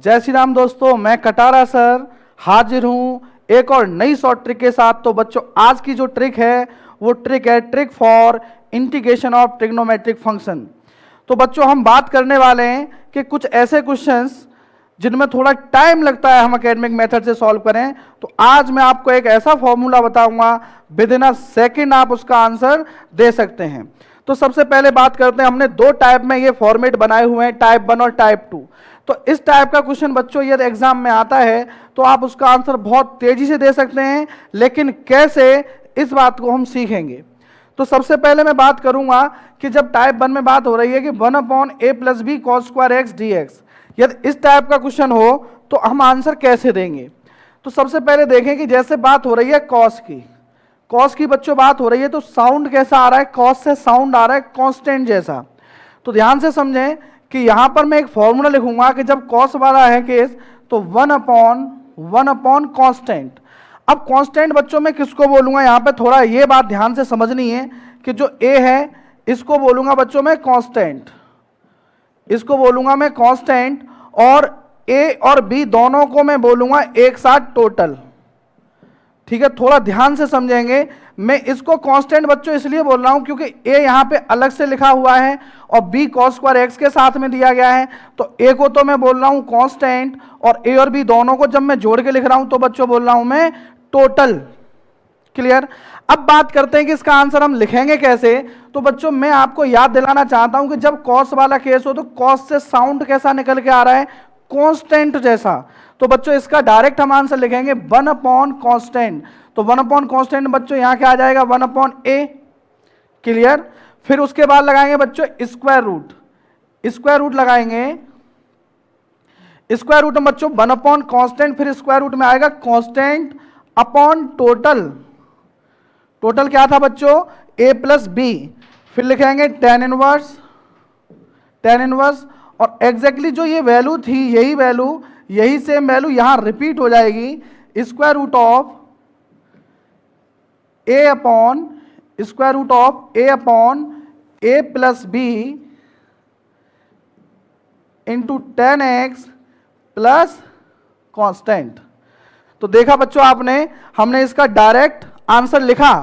जय श्री राम दोस्तों, मैं कटारा सर हाजिर हूं एक और नई शॉर्ट ट्रिक के साथ। तो बच्चों, आज की जो ट्रिक है वो ट्रिक है trick for integration of trigonometric function. तो बच्चों, हम बात करने वाले हैं कि कुछ ऐसे क्वेश्चंस जिनमें थोड़ा टाइम लगता है हम एकेडमिक मेथड से सॉल्व करें। तो आज मैं आपको एक ऐसा फॉर्मूला बताऊंगा, विद इन अ सेकेंड आप उसका आंसर दे सकते हैं। तो सबसे पहले बात करते हैं, हमने दो टाइप में ये फॉर्मेट बनाए हुए हैं, टाइप 1 और टाइप 2। तो इस टाइप का क्वेश्चन बच्चों यदि एग्जाम में आता है तो आप उसका आंसर बहुत तेजी से दे सकते हैं, लेकिन कैसे, इस बात को हम सीखेंगे। तो सबसे पहले मैं बात करूंगा कि जब टाइप 1 में बात हो रही है कि 1/a+b cos² dx, यदि इस टाइप का क्वेश्चन हो तो हम आंसर कैसे देंगे। तो सबसे पहले देखें कि जैसे बात हो रही है कॉस की बच्चों बात हो रही है, तो साउंड कैसा आ रहा है, कॉस से साउंड आ रहा है कांस्टेंट जैसा। तो ध्यान से समझें कि यहां पर मैं एक फॉर्मूला लिखूंगा कि जब कॉस वाला है केस तो 1/1 कांस्टेंट। अब कांस्टेंट बच्चों में किसको बोलूंगा, यहां पे थोड़ा ये बात ध्यान से समझनी है कि जो ए है इसको बोलूंगा बच्चों में कांस्टेंट, इसको बोलूंगा मैं कांस्टेंट, और ए और बी दोनों को मैं बोलूंगा एक साथ टोटल। ठीक है, थोड़ा ध्यान से समझेंगे। मैं इसको कांस्टेंट बच्चों इसलिए बोल रहा हूं क्योंकि ए यहां पे अलग से लिखा हुआ है और बी cos² के साथ में दिया गया है। तो ए को तो मैं बोल रहा हूं कांस्टेंट, और ए और बी दोनों को जब मैं जोड़ के लिख रहा हूं तो बच्चों बोल रहा हूं मैं टोटल। क्लियर। अब बात करते हैं कि इसका आंसर हम लिखेंगे कैसे। तो बच्चों, मैं आपको याद दिलाना चाहता हूं कि जब कॉस वाला केस हो तो कॉस से साउंड कैसा निकल के आ रहा है, कांस्टेंट जैसा। तो बच्चों, इसका डायरेक्ट हम आंसर लिखेंगे 1/कांस्टेंट। तो 1/कांस्टेंट बच्चों यहां क्या आ जाएगा, 1/a। क्लियर। फिर उसके बाद लगाएंगे बच्चों स्क्वायर रूट लगाएंगे। स्क्वायर रूट में बच्चों 1/कांस्टेंट, फिर स्क्वायर रूट में आएगा कांस्टेंट अपॉन टोटल। टोटल क्या था बच्चों, a+b। फिर लिखेंगे tan इनवर्स, और एग्जैक्टली जो ये वैल्यू थी यही सेम वैल्यू यहां रिपीट हो जाएगी, square root of a+b into tan x plus constant. तो देखा बच्चों आपने, हमने इसका डायरेक्ट आंसर लिखा।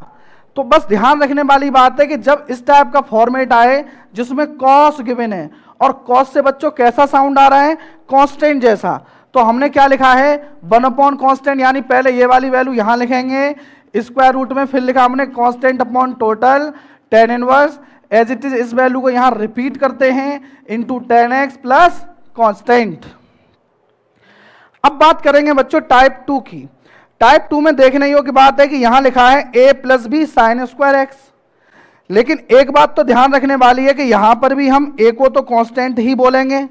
तो बस ध्यान रखने वाली बात है कि जब इस टाइप का फॉर्मेट आए जिसमें कॉस गिवन है और कॉस से बच्चों कैसा साउंड आ रहा है, कांस्टेंट जैसा, तो हमने क्या लिखा है 1/कांस्टेंट, यानी पहले ये वाली वैल्यू यहां लिखेंगे स्क्वायर रूट में, फिर लिखा हमने constant upon total tan inverse, as it is इस वैल्यू को यहां रिपीट करते हैं into tan x plus constant. अब बात करेंगे बच्चों टाइप 2 की। टाइप 2 में देखने योग्य बात है कि यहां लिखा है a+b sin²x, लेकिन एक बात तो ध्यान रखने वाली है कि यहां पर भी हम a को तो कांस्टेंट ही बोलेंगे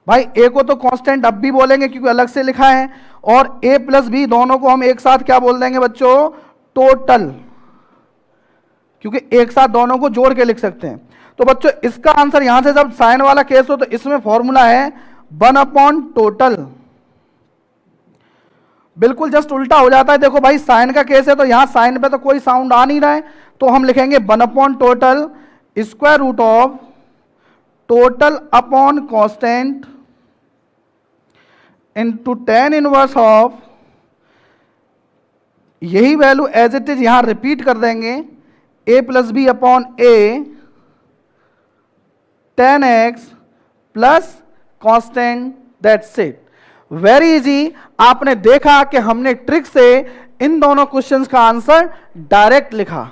भाई, a को तो कांस्टेंट अब भी बोलेंगे क्योंकि अलग से लिखा है, और a+b दोनों को हम एक साथ क्या बोल देंगे बच्चों, टोटल, क्योंकि एक साथ दोनों को जोड़ के लिख सकते हैं। तो बच्चों, इसका आंसर यहां से जब साइन वाला केस हो तो इसमें फॉर्मूला है 1/टोटल। बिल्कुल जस्ट उल्टा हो जाता है। देखो भाई, साइन का केस है तो यहां साइन पे तो कोई साउंड आ नहीं रहा है, तो हम लिखेंगे 1/टोटल square root of total upon constant into tan inverse of, यही वैल्यू एज इट इज यहां रिपीट कर देंगे, a+b अपॉन a tan x plus constant, that's it. Very easy. आपने देखा कि हमने ट्रिक से इन दोनों क्वेश्चंस का आंसर डायरेक्ट लिखा,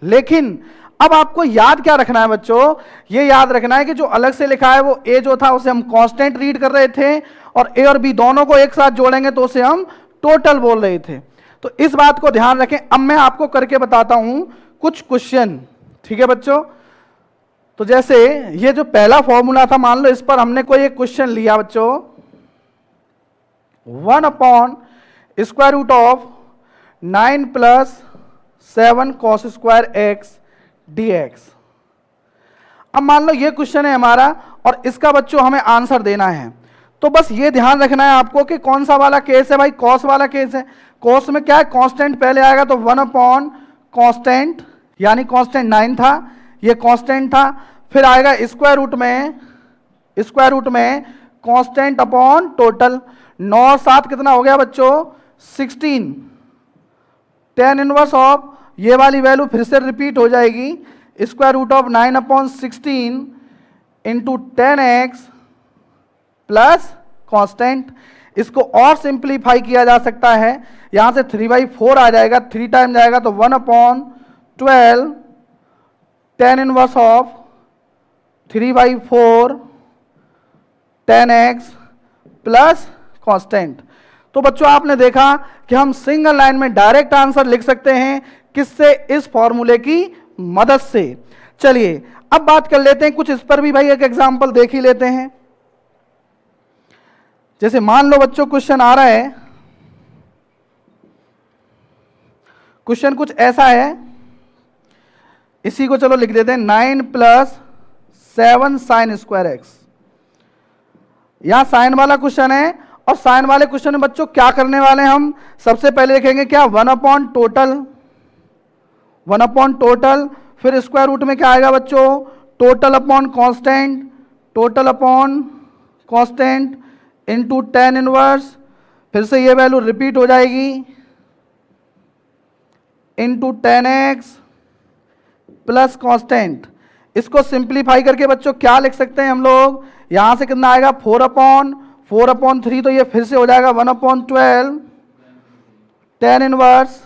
लेकिन अब आपको याद क्या रखना है बच्चों, ये याद रखना है कि जो अलग से लिखा है वो a जो था उसे हम कांस्टेंट रीड कर रहे थे, और a और b दोनों को एक साथ जोड़ेंगे तो उसे हम टोटल बोल रहे थे। तो इस बात को ध्यान रखें। अब मैं आपको करके बताता हूं कुछ क्वेश्चन, ठीक है बच्चों। तो जैसे ये जो पहला फॉर्मूला था, मान लो इस पर हमने कोई एक क्वेश्चन लिया बच्चों, 1/√ऑफ 9 + 7 cos² dx। अब मान लो ये क्वेश्चन है हमारा और इसका बच्चों हमें आंसर देना है। तो बस ये ध्यान रखना है आपको कि कौन सा वाला केस है भाई, कॉस वाला केस है। कॉस में क्या है, कांस्टेंट पहले आएगा, तो 1/कांस्टेंट, यानी कांस्टेंट 9 था, ये कांस्टेंट था। फिर आएगा स्क्वायर रूट में कांस्टेंट अपॉन टोटल। 9 और 7 कितना हो गया बच्चों? 16। tan इनवर्स ऑफ, ये वाली वैल्यू फिर से रिपीट हो जाएगी, square root of 9/16 into 10x plus constant. इसको और सिंप्लीफाई किया जा सकता है, यहां से 3/4 आ जाएगा, 3 टाइम जाएगा तो 1/12 tan inverse of 3/4 10x plus constant. तो बच्चों आपने देखा कि हम सिंगल लाइन में डायरेक्ट आंसर लिख सकते हैं, किससे? इस फॉर्मूले की मदद से। चलिए अब बात कर लेते हैं कुछ इस पर भी भाई एक एग्जांपल देख ही लेते हैं। जैसे मान लो बच्चों क्वेश्चन आ रहा है, क्वेश्चन कुछ ऐसा है, इसी को चलो लिख देते हैं 9 + 7 sin स्क्वायर एक्स। यहां साइन वाला क्वेश्चन है, और साइन वाले क्वेश्चन में बच्चों क्या करने वाले हैं हम? सबसे पहले लिखेंगे क्या? 1/टोटल, फिर स्क्वायर रूट में क्या आएगा बच्चों? Total upon constant into tan inverse, फिर से ये वैल्यू रिपीट हो जाएगी, इंटू 10x प्लस कांस्टेंट। इसको सिंप्लीफाई करके बच्चों क्या लिख सकते हैं हम लोग? यहां से कितना आएगा? 4/3, तो ये फिर से हो जाएगा 1/12 tan inverse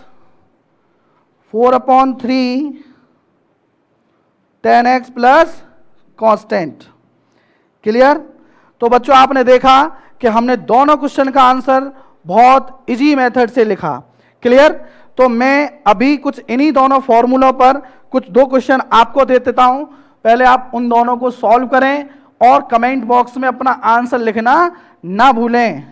4/3 10x plus constant. Clear? तो बच्चों आपने देखा कि हमने दोनों क्वेश्चन का आंसर बहुत इजी मेथड से लिखा। क्लियर? तो मैं अभी कुछ इन्हीं दोनों फॉर्मूलों पर कुछ 2 क्वेश्चन आपको दे देता हूं, पहले आप उन दोनों को सॉल्व करें और कमेंट बॉक्स में अपना आंसर लिखना ना भूलें।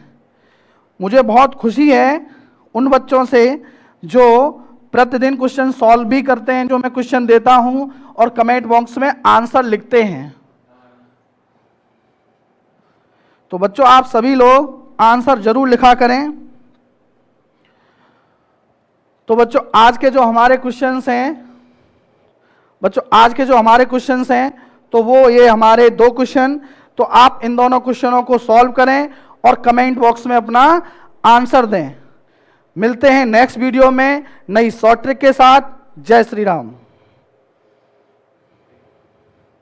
मुझे बहुत खुशी है उन बच्चों से जो प्रतिदिन क्वेश्चन सॉल्व भी करते हैं, जो मैं क्वेश्चन देता हूं और कमेंट बॉक्स में आंसर लिखते हैं। तो बच्चों आप सभी लोग आंसर जरूर लिखा करें। तो बच्चों आज के जो हमारे क्वेश्चंस हैं, तो वो ये हमारे 2 क्वेश्चन, तो आप इन दोनों क्वेश्चनों को सॉल्व करें और कमेंट बॉक्स में अपना आंसर दें। मिलते हैं नेक्स्ट वीडियो में नई शॉर्ट ट्रिक के साथ। जय श्री राम।